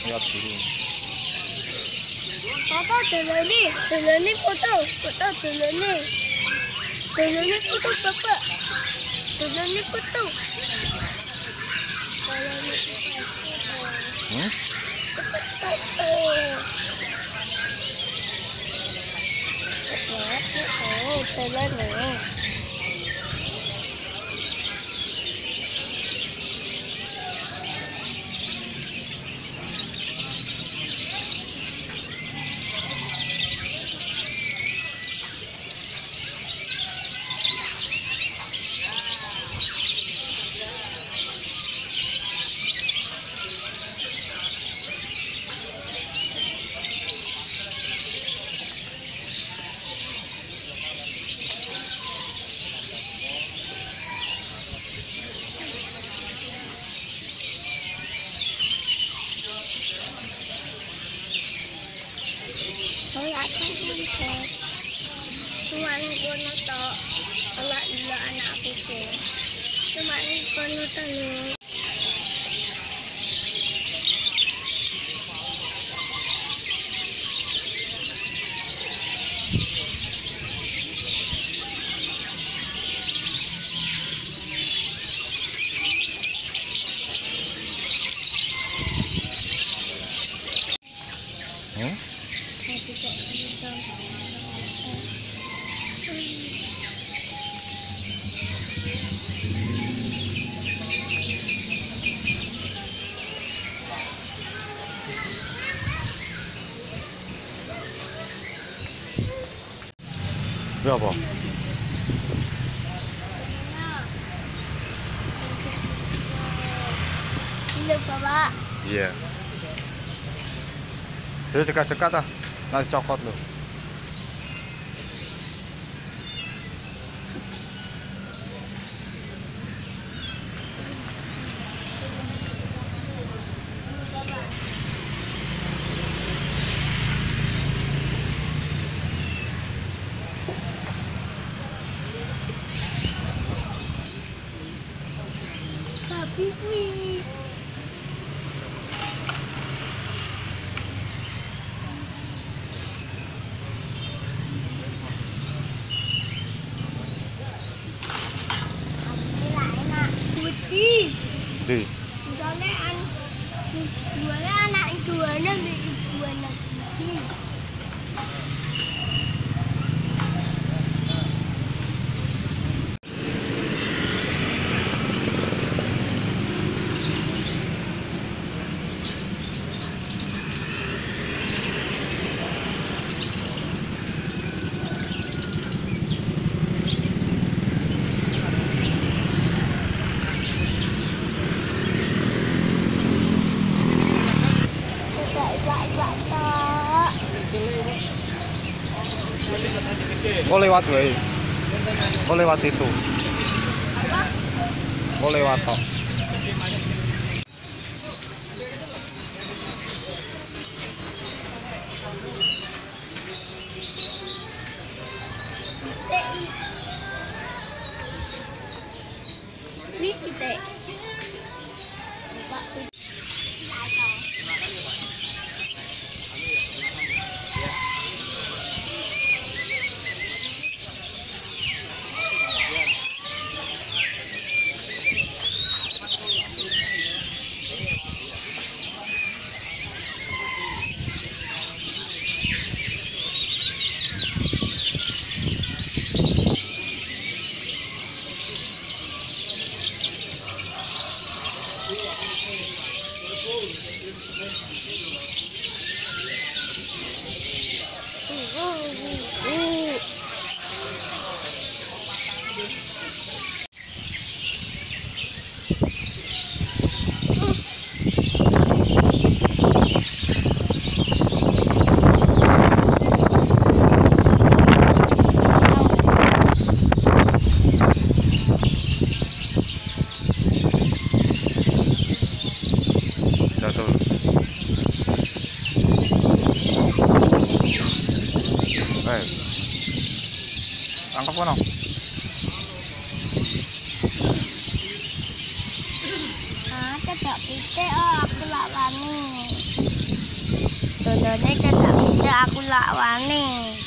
Lihat dulu. Papa deleni foto deleni foto Bapak. Deleni foto. Deleni. Ini apa? Iya, Bapak. Iya. Jadi dekat-dekat ah, nanti cokot loh. Tapi wih. Di. Misalnya anak ibuannya di ibuannya gigi. Oh lewat weh. Oh lewat situ. Oh lewat tok. Ini kita. Tangkap kono. Ah, cedak pitik, oh aku lak wani. Indonesia tak bisa aku lawane.